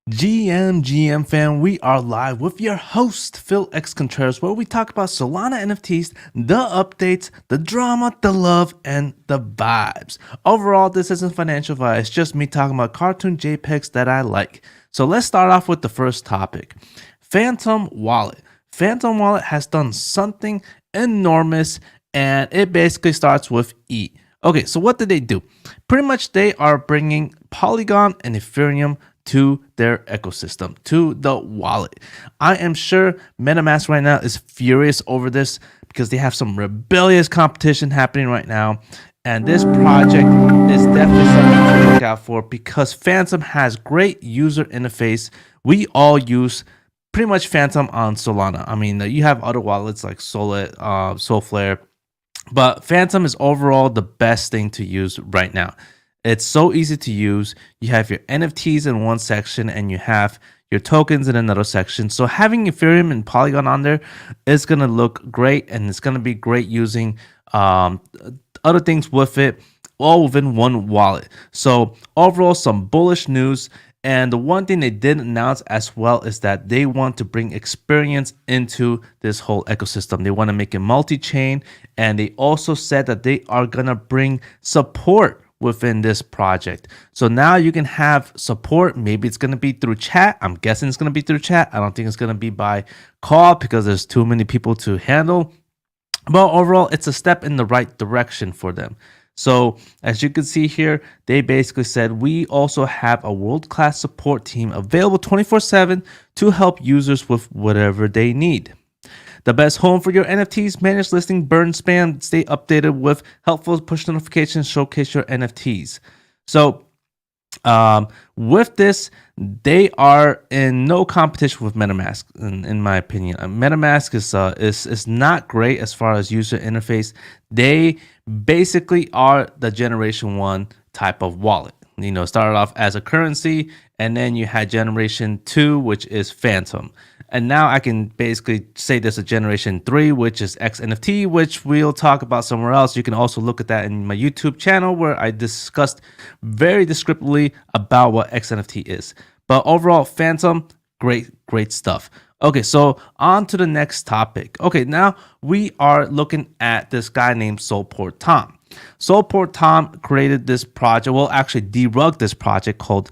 GM fam, we are live with your host Phil X Contreras, where we talk about Solana NFTs, the updates, the drama, the love, and the vibes. Overall, this isn't financial advice, just me talking about cartoon JPEGs that I like. So let's start off with the first topic. Phantom Wallet. Phantom Wallet has done something enormous, and it basically starts with E. Okay, so what did they do? Pretty much they are bringing Polygon and Ethereum to their ecosystem, to the wallet. I am sure MetaMask right now is furious over this because they have some rebellious competition happening right now. And this project is definitely something to look out for because Phantom has great user interface. We all use pretty much Phantom on Solana. I mean, you have other wallets like Solflare, but Phantom is overall the best thing to use right now. It's so easy to use. You have your NFTs in one section and you have your tokens in another section. So having Ethereum and Polygon on there is going to look great, and it's going to be great using other things with it, all within one wallet. So overall, some bullish news. And the one thing they did announce as well is that they want to bring experience into this whole ecosystem. They want to make it multi-chain, and they also said that they are going to bring support within this project. So now you can have support. Maybe it's going to be through chat. I'm guessing it's going to be through chat. I don't think it's going to be by call because there's too many people to handle. But overall, it's a step in the right direction for them. So as you can see here, they basically said, we also have a world-class support team available 24/7 to help users with whatever they need. The best home for your NFTs, manage listing, burn spam, stay updated with helpful push notifications, showcase your NFTs. So with this, they are in no competition with MetaMask, in my opinion. MetaMask is not great as far as user interface. They basically are the generation 1 type of wallet. You know, started off as a currency, and then you had generation 2, which is Phantom. And now I can basically say there's a generation 3, which is XNFT, which we'll talk about somewhere else. You can also look at that in my YouTube channel where I discussed very descriptively about what XNFT is. But overall, Phantom, great stuff. Okay, so on to the next topic. Okay, now we are looking at this guy named Solport Tom. Solport Tom created this project, well, actually debugged this project called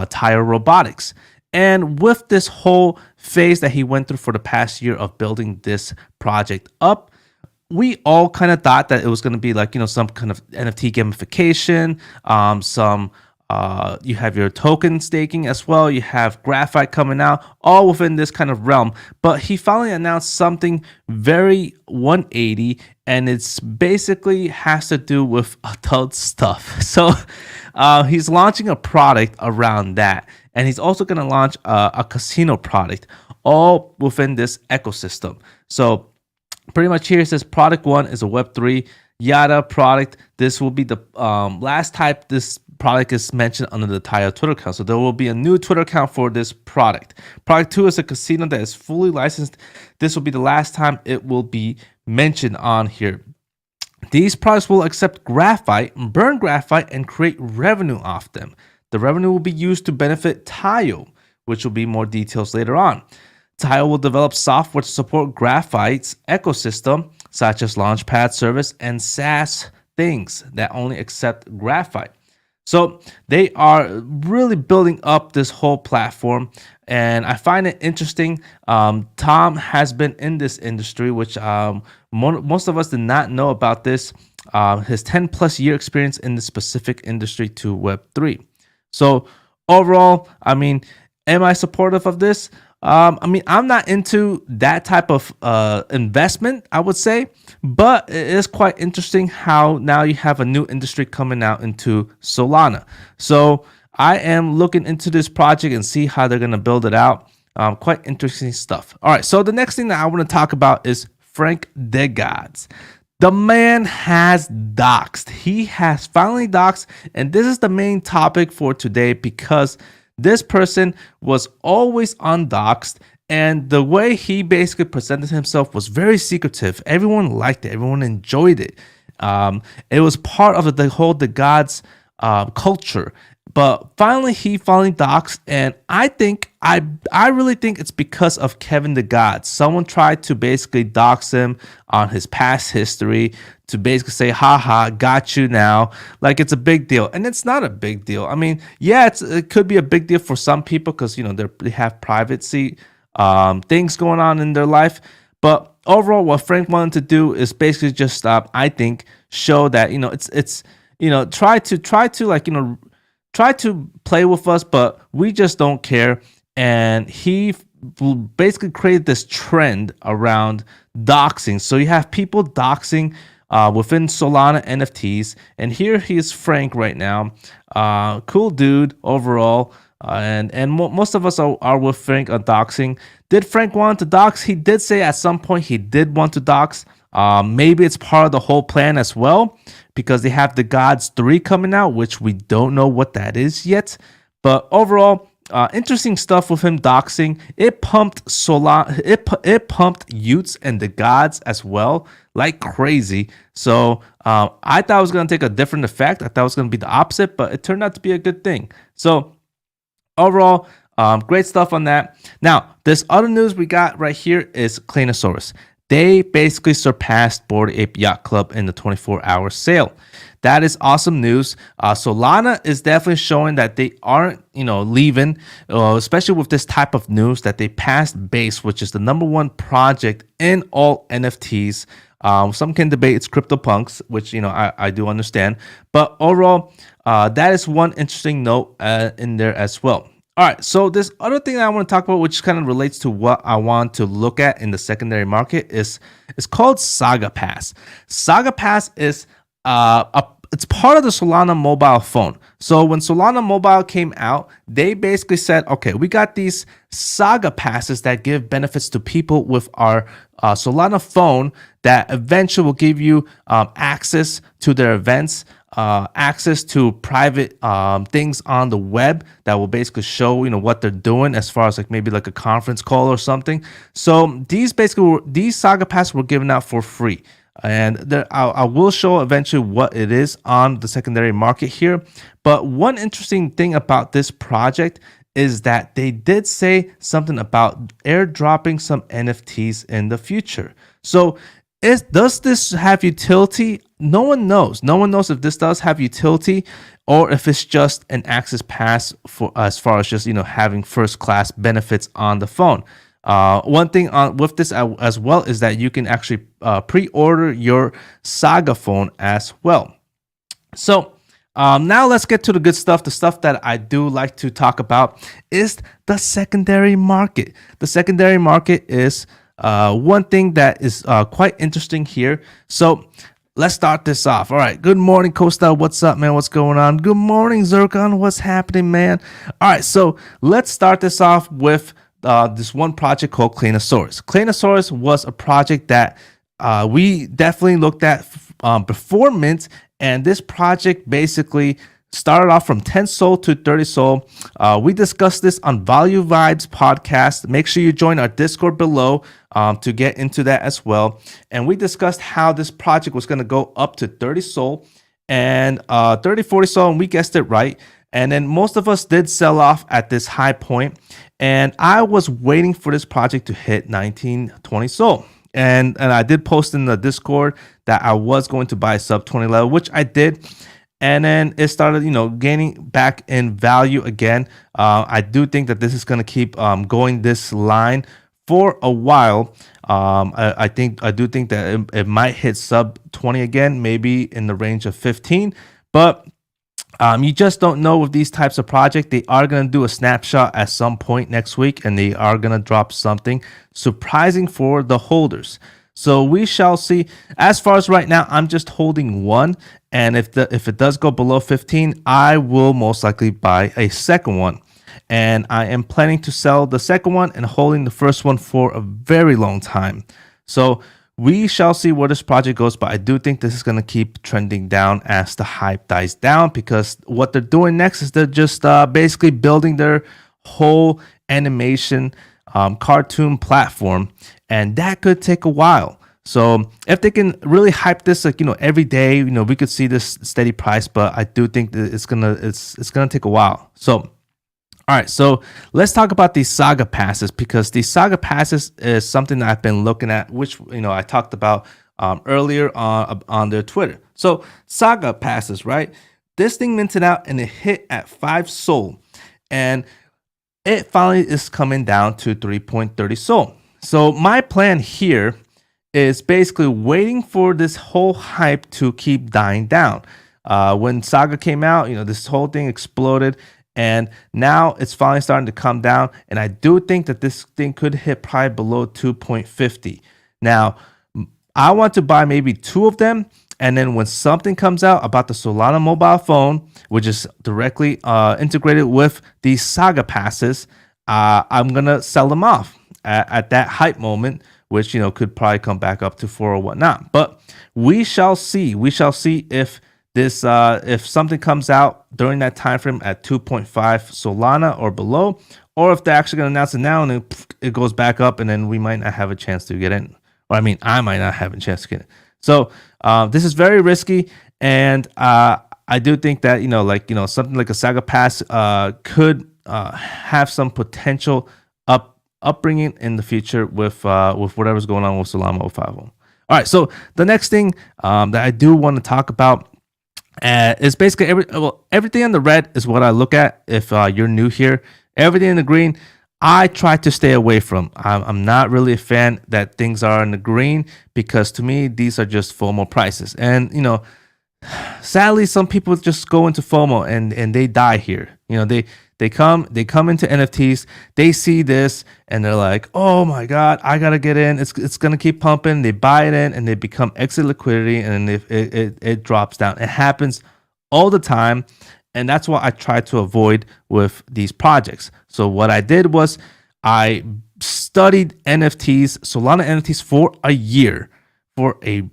Tire Robotics. And with this whole phase that he went through for the past year of building this project up, we all kind of thought that it was going to be like, you know, some kind of NFT gamification, you have your token staking as well. You have graphite coming out, all within this kind of realm. But he finally announced something very 180, and it's basically has to do with adult stuff. So he's launching a product around that. And he's also going to launch a casino product, all within this ecosystem. So pretty much here it says product 1 is a Web3 Yada product. This will be the last type this product is mentioned under the Tire Twitter account. So there will be a new Twitter account for this product. Product 2 is a casino that is fully licensed. This will be the last time it will be mentioned on here. These products will accept graphite, burn graphite, and create revenue off them. The revenue will be used to benefit Tile, which will be more details later on. Tile will develop software to support Graphite's ecosystem, such as Launchpad service and SaaS things that only accept Graphite. So they are really building up this whole platform, and I find it interesting. Tom has been in this industry, which most of us did not know about this. His 10 plus year experience in the specific industry to Web3. So overall, I mean, am I supportive of this? I mean, I'm not into that type of investment, I would say, but it is quite interesting how now you have a new industry coming out into Solana. So I am looking into this project and see how they're going to build it out. Quite interesting stuff. All right, so the next thing that I want to talk about is Frank Degods. The man has doxed. He has finally doxed, and this is the main topic for today because this person was always undoxed, and the way he basically presented himself was very secretive. Everyone liked it. Everyone enjoyed it. It was part of the whole Degods culture. But finally, he finally doxed, and I really think it's because of Kevin Degods. Someone tried to basically dox him on his past history to basically say, haha, got you now. Like it's a big deal. And it's not a big deal. I mean, yeah, it could be a big deal for some people because, they have privacy things going on in their life. But overall, what Frank wanted to do is basically just I think, show that, it's try to play with us, but we just don't care. And he basically created this trend around doxing. So you have people doxing within Solana NFTs, and here he is, Frank, right now. Cool dude overall, and most of us are with Frank on doxing. Did Frank want to dox? He did say at some point he did want to dox. Maybe it's part of the whole plan as well, because they have Degods 3 coming out, which we don't know what that is yet. But overall, interesting stuff with him doxing. It pumped Solana. It pumped Utes and Degods as well, like crazy. So I thought it was gonna take a different effect. I thought it was gonna be the opposite, but it turned out to be a good thing. So overall, great stuff on that. Now, this other news we got right here is Claynosaurz. They basically surpassed Bored Ape Yacht Club in the 24-hour sale. That is awesome news. Solana is definitely showing that they aren't, leaving, especially with this type of news, that they passed Base, which is the #1 project in all NFTs. Some can debate it's CryptoPunks, which, I do understand. But overall, that is one interesting note in there as well. All right, so this other thing that I want to talk about, which kind of relates to what I want to look at in the secondary market, is called Saga Pass. Saga Pass is it's part of the Solana mobile phone. So when Solana mobile came out, they basically said, okay, we got these Saga Passes that give benefits to people with our Solana phone that eventually will give you access to their events, access to private things on the web that will basically show what they're doing, as far as like maybe like a conference call or something. So these Saga Pass were given out for free, and I will show eventually what it is on the secondary market here. But one interesting thing about this project is that they did say something about airdropping some NFTs in the future. So does this have utility? No one knows. No one knows if this does have utility, or if it's just an access pass for as far as just having first class benefits on the phone. One thing with this as well is that you can actually pre-order your Saga phone as well. So now let's get to the good stuff. The stuff that I do like to talk about is the secondary market. The secondary market is one thing that is quite interesting here. So let's start this off. All right. Good morning, Costa. What's up, man? What's going on? Good morning, Zircon. What's happening, man? All right. So let's start this off with this one project called Claynosaurz. Claynosaurz was a project that we definitely looked at before mint, and this project basically started off from 10 Sol to 30 Sol. We discussed this on Value Vibes podcast. Make sure you join our Discord below to get into that as well. And we discussed how this project was going to go up to 30 Sol and 30, 40 Sol, and we guessed it right. And then most of us did sell off at this high point. And I was waiting for this project to hit 19, 20 Sol. And I did post in the Discord that I was going to buy sub 20 level, which I did. And then it started, gaining back in value again. I do think that this is going to keep going this line for a while. I do think that it might hit sub 20 again, maybe in the range of 15. But you just don't know with these types of projects. They are going to do a snapshot at some point next week, and they are going to drop something surprising for the holders. So we shall see. As far as right now, I'm just holding one, and if it does go below 15, I will most likely buy a second one. And I am planning to sell the second one and holding the first one for a very long time. So we shall see where this project goes, but I do think this is going to keep trending down as the hype dies down, because what they're doing next is they're just basically building their whole animation cartoon platform, and that could take a while. So if they can really hype this, like, every day, we could see this steady price, but I do think that it's gonna take a while. So all right, so let's talk about these Saga Passes, because these Saga Passes is something that I've been looking at, which I talked about earlier on their Twitter. So Saga Passes, right? This thing minted out and it hit at 5 Sol, and it finally is coming down to 3.30 Sol. So my plan here is basically waiting for this whole hype to keep dying down. When Saga came out, this whole thing exploded. And now it's finally starting to come down. And I do think that this thing could hit probably below 2.50. Now, I want to buy maybe 2 of them. And then when something comes out about the Solana mobile phone, which is directly integrated with these Saga Passes, I'm going to sell them off at that hype moment, which, could probably come back up to 4 or whatnot. But we shall see. We shall see if if something comes out during that time frame at 2.5 Solana or below, or if they're actually going to announce it now and then it goes back up, and then we might not have a chance to get in. Or I might not have a chance to get in. So this is very risky, and I do think that something like a Saga Pass could have some potential upbringing in the future with whatever's going on with Solana 050. All right, so the next thing that I do want to talk about is basically everything in the red is what I look at. If you're new here, everything in the green, I try to stay away from. I'm not really a fan that things are in the green, because to me, these are just FOMO prices. And, sadly, some people just go into FOMO and they die here. They come into NFTs, they see this, and they're like, oh my God, I gotta get in. It's gonna keep pumping. They buy it in, and they become exit liquidity, and it drops down. It happens all the time, and that's what I try to avoid with these projects. So what I did was I studied NFTs, Solana NFTs, for a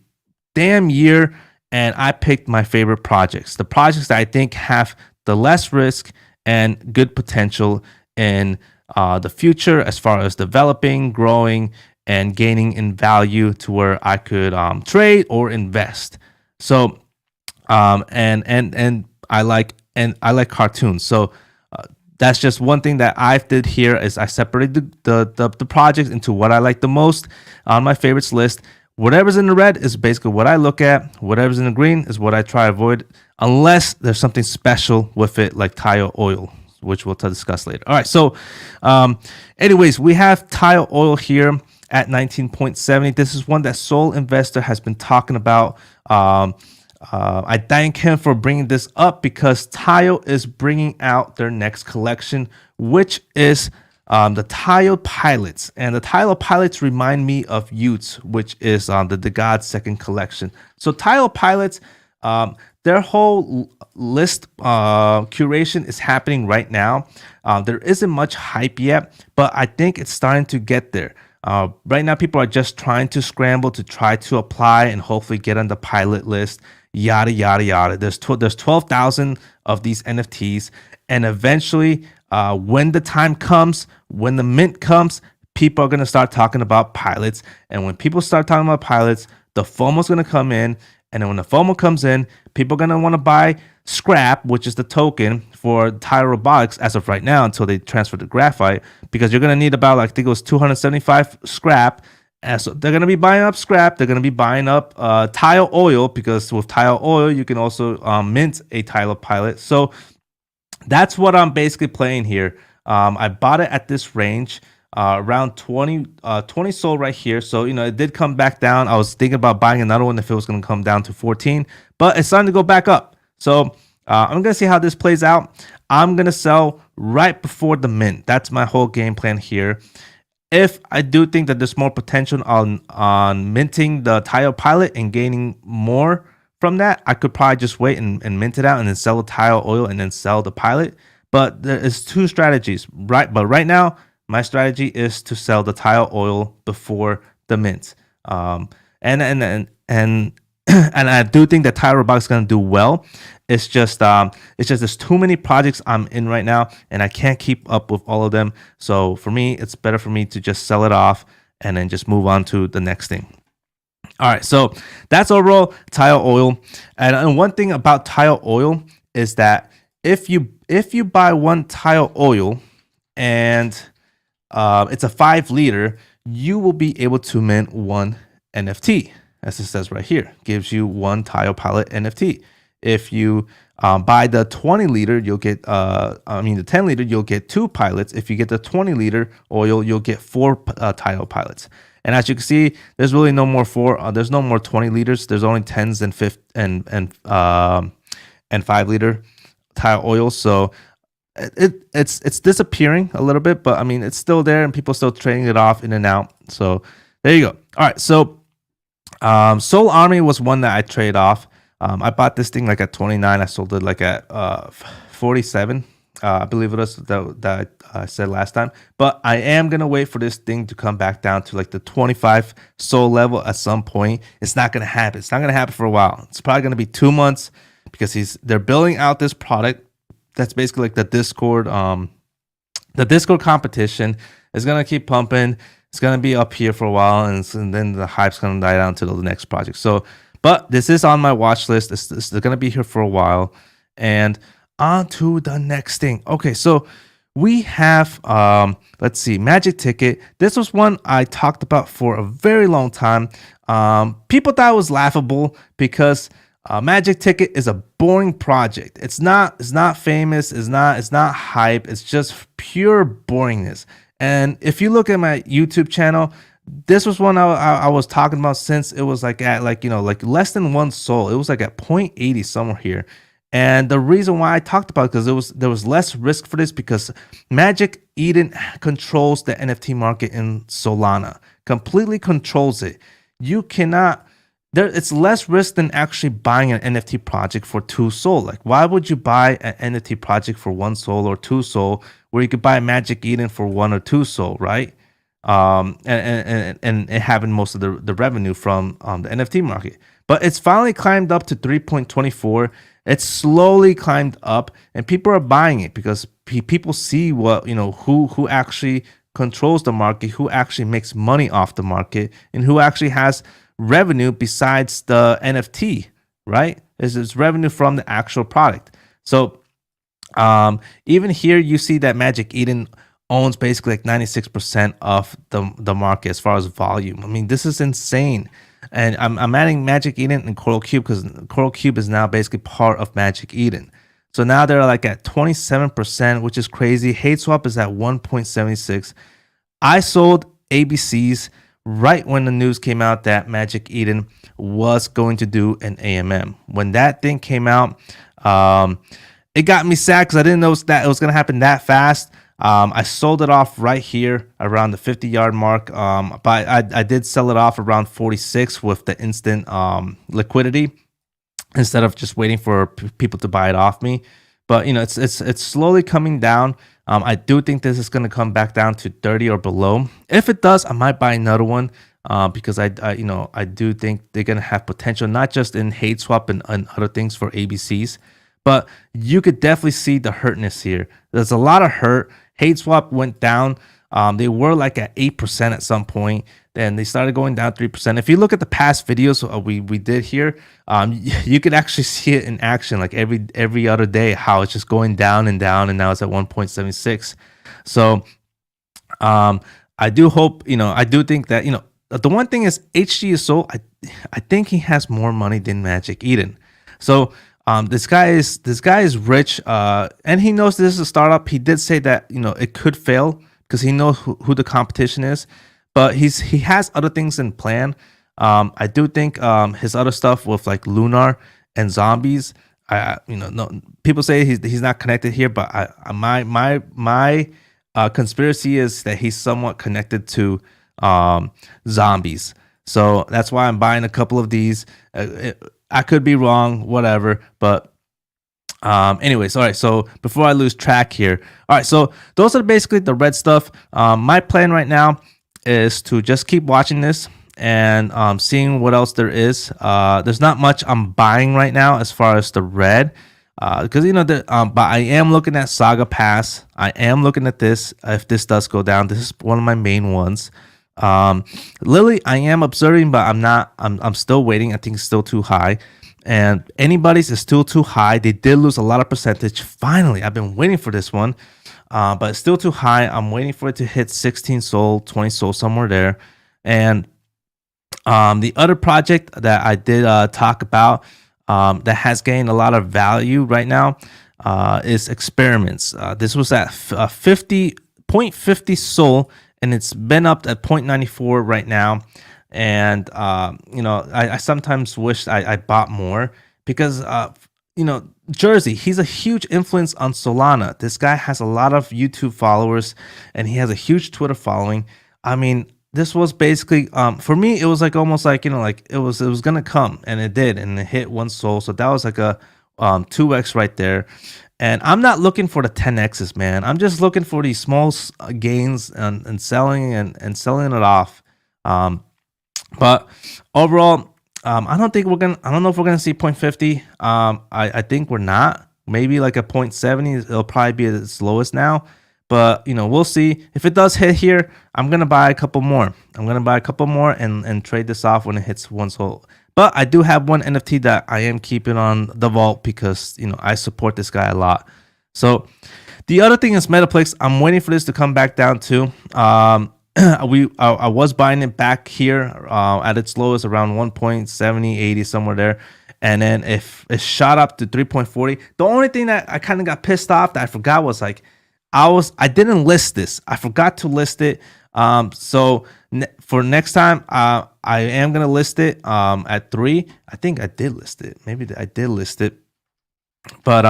damn year, and I picked my favorite projects, the projects that I think have the less risk and good potential in the future as far as developing, growing, and gaining in value to where I could trade or invest. So and I like cartoons. So that's just one thing that I did here, is I separated the projects into what I like the most on my favorites list. Whatever's in the red is basically what I look at. Whatever's in the green is what I try to avoid, unless there's something special with it, like tile oil, which we'll discuss later. All right, so anyways, we have tile oil here at 19.70. This is one that Soul Investor has been talking about. I thank him for bringing this up, because Tile is bringing out their next collection, which is the Tile Pilots. And the Tile Pilots remind me of Utes, which is the Degods second collection. So Tile Pilots, their whole list curation is happening right now. There isn't much hype yet, but I think it's starting to get there. Right now, people are just trying to scramble to try to apply and hopefully get on the pilot list, yada, yada, yada. There's 12,000 of these NFTs. And eventually, when the time comes, when the mint comes, people are going to start talking about pilots. And when people start talking about pilots, the FOMO is going to come in. And then when the FOMO comes in, people are going to want to buy Scrap, which is the token for Tile Robotics as of right now, until they transfer to Graphite, because you're going to need about, I think it was 275 Scrap. And so they're going to be buying up Scrap. They're going to be buying up Tile Oil, because with Tile Oil, you can also mint a Tile Pilot. So that's what I'm basically playing here. I bought it at this range, around 20 Sol right here. So, it did come back down. I was thinking about buying another one if it was going to come down to 14, but it's starting to go back up. So I'm going to see how this plays out. I'm going to sell right before the mint. That's my whole game plan here. If I do think that there's more potential on minting the Tile Pilot and gaining more from that, I could probably just wait and mint it out and then sell the Tile Oil and then sell the Pilot. But there is 2 strategies, right? But right now, my strategy is to sell the Tile Oil before the mint. And I do think that Tile Robotics is going to do well. It's just there's too many projects I'm in right now, and I can't keep up with all of them. So for me, it's better for me to just sell it off and then just move on to the next thing. All right, so that's overall tile oil. And one thing about tile oil is that if you buy one tile oil and it's a 5 liter, you will be able to mint one NFT, as it says right here. Gives you one tile palette NFT. If you buy the 20 liter, you'll get the 10 liter, you'll get 2 pilots. If you get the 20 liter oil, you'll get 4 tile pilots. And as you can see, there's really no more there's no more 20 liters. There's only 10s and 5 liter tile oil. So it's disappearing a little bit, but I mean, it's still there and people still trading it off in and out. So there you go. All right. So Soul Army was one that I traded off. I bought this thing like at 29. I sold it like at 47. I believe it was that I said last time. But I am going to wait for this thing to come back down to like the 25 soul level at some point. It's not going to happen. It's not going to happen for a while. It's probably going to be 2 months because they're building out this product. That's basically like the Discord competition is going to keep pumping. It's going to be up here for a while. And then the hype's going to die down to the next project. So, but this is on my watch list. It's going to be here for a while. And on to the next thing. Okay, so we have, let's see, Magic Ticket. This was one I talked about for a very long time. People thought it was laughable because Magic Ticket is a boring project. It's not famous. It's not hype. It's just pure boringness. And if you look at my YouTube channel, this was one I was talking about since it was like at like less than 1 soul. It was like at 0.80 somewhere here. And the reason why I talked about it because there was less risk for this because Magic Eden controls the NFT market in Solana, completely controls it. You cannot. It's less risk than actually buying an NFT project for 2 soul. Like, why would you buy an NFT project for 1 soul or 2 soul, where you could buy Magic Eden for 1 or 2 soul, right? And having most of the revenue from the NFT market. But it's finally climbed up to 3.24. It's slowly climbed up, and people are buying it because people see what who actually controls the market, who actually makes money off the market, and who actually has revenue besides the NFT, right? It's revenue from the actual product. So even here you see that Magic Eden owns basically like 96% of the market as far as volume. I mean, this is insane. And I'm adding Magic Eden and Coral Cube because Coral Cube is now basically part of Magic Eden. So now they're like at 27%, which is crazy. Hate Swap is at 1.76. I sold ABCs right when the news came out that Magic Eden was going to do an AMM. When that thing came out, it got me sad because I didn't know that it was going to happen that fast. I sold it off right here around the 50-yard mark, but I did sell it off around 46 with the instant liquidity instead of just waiting for people to buy it off me. But it's slowly coming down. I do think this is going to come back down to 30 or below. If it does, I might buy another one because I do think they're going to have potential, not just in Hate Swap and other things for ABCs. But you could definitely see the hurtness here. There's a lot of hurt. Hate Swap went down. They were like at 8% at some point. Then they started going down 3%. If you look at the past videos we did here, you could actually see it in action like every other day, how it's just going down and down, and now it's at 1.76. So I do hope, I do think that, the one thing is HG is so, I think he has more money than Magic Eden. So this guy is rich, and he knows this is a startup. He did say that it could fail because he knows who the competition is, but he has other things in plan. I do think his other stuff with like Lunar and zombies. No, people say he's not connected here, but my conspiracy is that he's somewhat connected to zombies. So that's why I'm buying a couple of these. I could be wrong, whatever. But anyways, all right. So before I lose track here, all right. So those are basically the red stuff. My plan right now is to just keep watching this and seeing what else there is. There's not much I'm buying right now as far as the red, because but I am looking at Saga Pass. I am looking at this. If this does go down, this is one of my main ones. Lily, I am observing, but I'm not. I'm still waiting. I think it's still too high. And anybody's is still too high. They did lose a lot of percentage. Finally, I've been waiting for this one, but it's still too high. I'm waiting for it to hit 16 Sol, 20 Sol, somewhere there. And the other project that I did talk about that has gained a lot of value right now is Experiments. This was at 0.50 Sol, and it's been up at 0.94 right now. And I sometimes wish I bought more because Jersey, he's a huge influence on Solana. This guy has a lot of YouTube followers, and he has a huge Twitter following. I mean, this was basically for me, it was like almost like it was gonna come, and it did, and it hit 1 Sol. So that was like a 2x right there. And I'm not looking for the 10x's, man. I'm just looking for these small gains and selling and selling it off. But overall, I don't know if we're gonna see 0.50. I think we're not. Maybe like a 0.70. It'll probably be its lowest now. But we'll see. If it does hit here, I'm gonna buy a couple more. And trade this off when it hits 1 Sol. But I do have one NFT that I am keeping on the vault because I support this guy a lot. So the other thing is Metaplex. I'm waiting for this to come back down too. I was buying it back here at its lowest around 1.70, 80, somewhere there. And then if it shot up to 3.40, the only thing that I kind of got pissed off that I forgot was like, I didn't list this. I forgot to list it. So for next time, I am going to list it at 3. I think I did list it. Maybe I did list it. But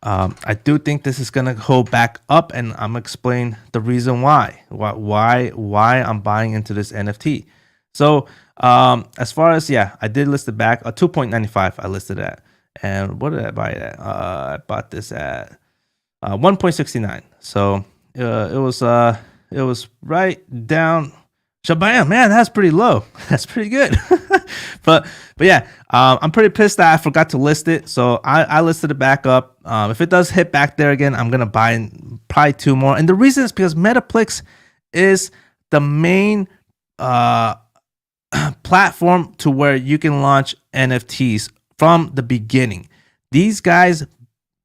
I do think this is gonna go back up, and I'm gonna explain the reason why I'm buying into this NFT. So as far as I did list it back 2.95. I listed at, and what did I buy it at? I bought this at 1.69. So it was right down. Shabam, man, that's pretty low. That's pretty good. but yeah, I'm pretty pissed that I forgot to list it. So I listed it back up. If it does hit back there again, I'm gonna buy probably 2 more. And the reason is because Metaplex is the main platform to where you can launch NFTs from the beginning. These guys,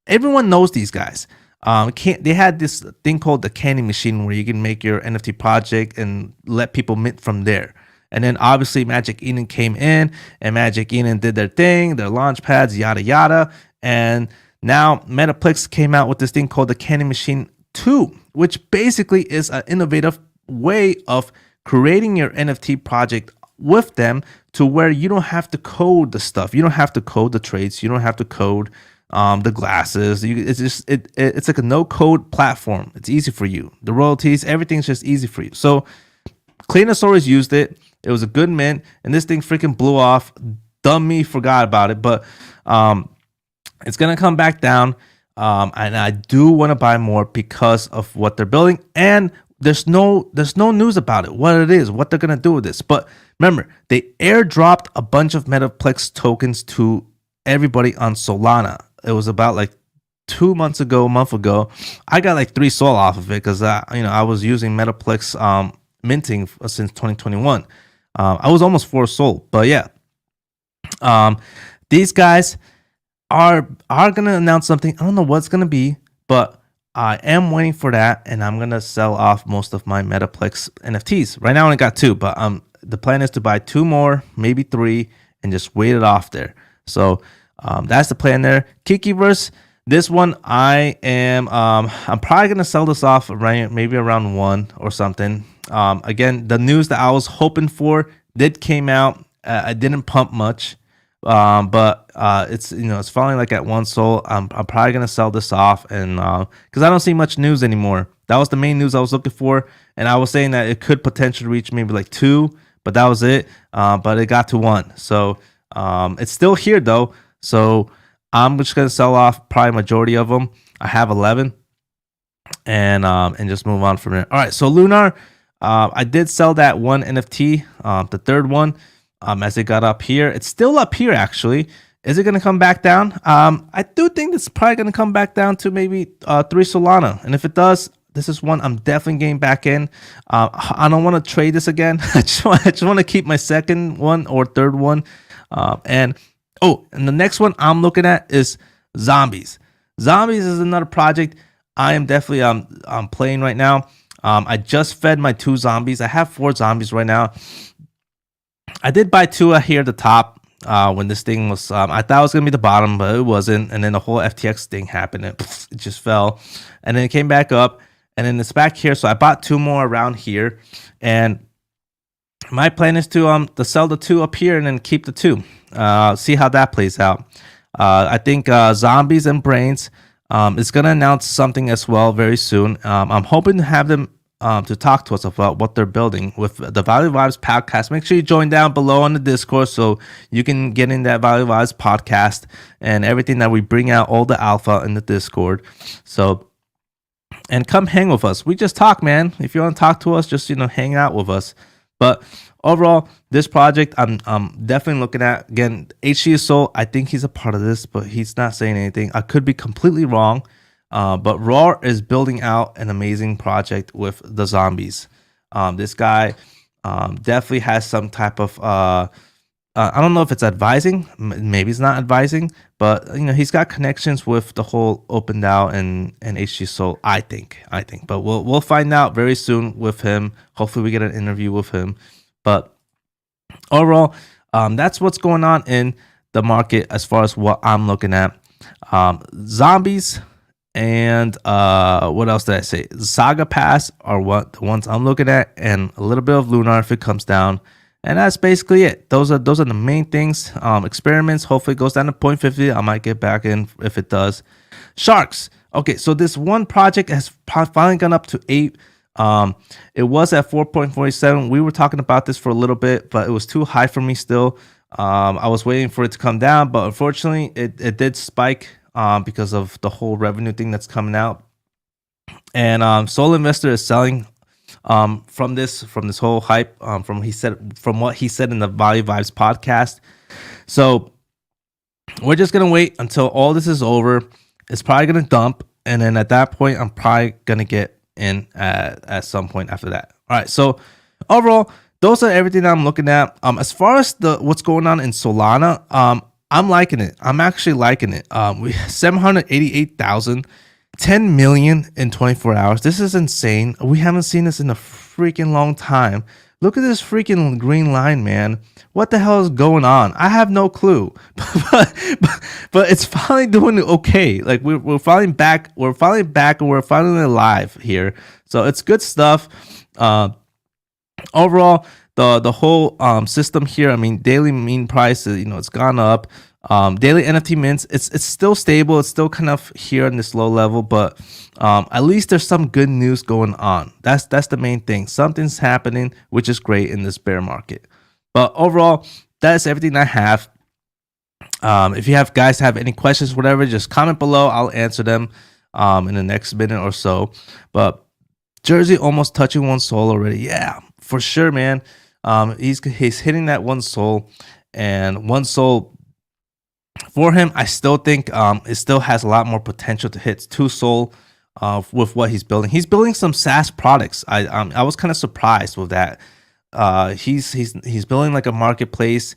everyone knows these guys. They had this thing called the candy machine where you can make your NFT project and let people mint from there. And then obviously Magic Eden came in, and Magic Eden did their thing, their launch pads, yada yada. And now Metaplex came out with this thing called the Candy Machine 2, which basically is an innovative way of creating your NFT project with them to where you don't have to code the stuff. You don't have to code the traits. You don't have to code the glasses. It's like a no code platform. It's easy for you. The royalties, everything's just easy for you. So Claynosaurz used it. It was a good mint, and this thing freaking blew off. Dumb me forgot about it, but it's gonna come back down. And I do want to buy more because of what they're building, and there's no news about it, what it is, what they're gonna do with this. But remember, they airdropped a bunch of Metaplex tokens to everybody on Solana. It was about like a month ago. I got like 3 Sol off of it because I was using Metaplex minting since 2021. I was almost 4 Sol, but yeah, these guys are gonna announce something. I don't know what it's gonna be, but I am waiting for that, and I'm gonna sell off most of my Metaplex NFTs. Right now, I only got 2, but the plan is to buy 2 more, maybe 3, and just wait it off there. So that's the plan there. Kikiverse, this one I'm probably gonna sell this off maybe around 1 or something. Again, the news that I was hoping for came out. I didn't pump much, but it's finally like at 1 Sol. I'm probably gonna sell this off, and because I don't see much news anymore. That was the main news I was looking for, and I was saying that it could potentially reach maybe like 2, but that was it. But it got to 1, so it's still here though. So I'm just gonna sell off probably majority of them. I have 11, and just move on from there. All right, so Lunar, I did sell that one NFT, the third one, as it got up here. It's still up here actually. Is it gonna come back down? I do think it's probably gonna come back down to maybe 3 Solana, and if it does, this is one I'm definitely getting back in. I don't want to trade this again. I just want to keep my second one or third one. And the next one I'm looking at is Zombies. Zombies is another project I am definitely I'm playing right now. I just fed my 2 zombies. I have 4 zombies right now. I did buy 2 here at the top when this thing was. I thought it was gonna be the bottom, but it wasn't. And then the whole FTX thing happened. And it just fell, and then it came back up, and then it's back here. So I bought 2 more around here, and my plan is to sell the 2 up here and then keep the 2. See how that plays out. I think Zombies and Brains is gonna announce something as well very soon. I'm hoping to have them to talk to us about what they're building with the Value Vibes podcast. Make sure you join down below on the Discord so you can get in that Value Vibes podcast and everything that we bring out, all the alpha in the Discord. So, and come hang with us. We just talk, man. If you want to talk to us, just hang out with us. But overall, this project I'm definitely looking at. Again, HG Soul, I think he's a part of this, but he's not saying anything. I could be completely wrong. But Roar is building out an amazing project with the zombies. This guy definitely has some type of I don't know if it's advising, maybe it's not advising, but he's got connections with the whole OpenDAO and HG Soul. I think, but we'll find out very soon with him. Hopefully, we get an interview with him. But overall, that's what's going on in the market as far as what I'm looking at. Zombies. And what else did I say? Saga Pass are the ones I'm looking at, and a little bit of Lunar if it comes down. And that's basically it. Those are the main things. Experiments. Hopefully it goes down to 0.50. I might get back in if it does. Sharks. Okay, so this one project has finally gone up to 8. It was at 4.47. We were talking about this for a little bit, but it was too high for me still. I was waiting for it to come down, but unfortunately it did spike. Because of the whole revenue thing that's coming out, and Soul Investor is selling from this whole hype from what he said in the Value Vibes podcast. So we're just gonna wait until all this is over. It's probably gonna dump, and then at that point, I'm probably gonna get in at some point after that. All right. So overall, those are everything that I'm looking at. As far as what's going on in Solana, I'm liking it. I'm actually liking it. We 788,000, 10 million in 24 hours. This is insane. We haven't seen this in a freaking long time. Look at this freaking green line, man. What the hell is going on? I have no clue. but it's finally doing okay. Like we're finally back. We're finally back, and we're finally alive here. So it's good stuff. Overall, the whole system here, I mean, daily mean price, it's gone up. Daily NFT mints, it's still stable. It's still kind of here in this low level, but at least there's some good news going on. That's the main thing. Something's happening, which is great in this bear market. But overall, that's everything I have. If you guys have any questions, whatever, just comment below. I'll answer them in the next minute or so. But Jersey almost touching 1 soul already. Yeah, for sure, man. He's hitting that 1 soul, and 1 soul for him, I still think it still has a lot more potential to hit 2 soul with what he's building. He's building some SaaS products. I was kind of surprised with that. He's building like a marketplace.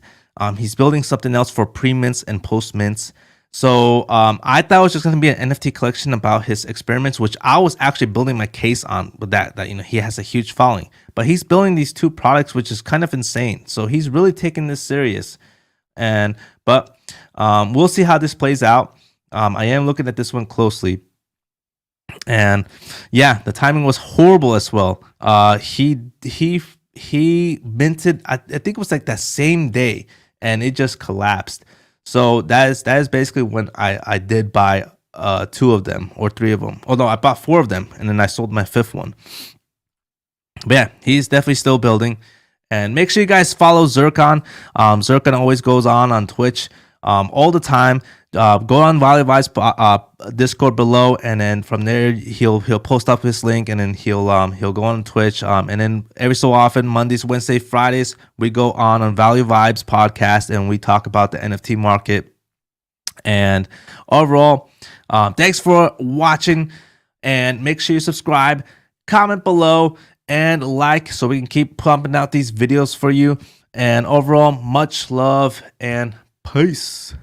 He's building something else for pre-mints and post-mints. So I thought it was just going to be an NFT collection about his experiments, which I was actually building my case on with that he has a huge following. But he's building these 2 products, which is kind of insane. So he's really taking this serious. But we'll see how this plays out. I am looking at this one closely. And yeah, the timing was horrible as well. He minted, I think it was like that same day, and it just collapsed. So that is basically when I did buy 2 of them or 3 of them. Oh no, I bought 4 of them, and then I sold my 5th one. But yeah, he's definitely still building. And make sure you guys follow Zircon. Zircon always goes on Twitch all the time. Go on Value Vibes Discord below, and then from there he'll post up his link, and then he'll go on Twitch. And then every so often, Mondays, Wednesdays, Fridays, we go on Value Vibes podcast, and we talk about the NFT market. And overall, thanks for watching. And make sure you subscribe, comment below, and like so we can keep pumping out these videos for you. And overall, much love and peace.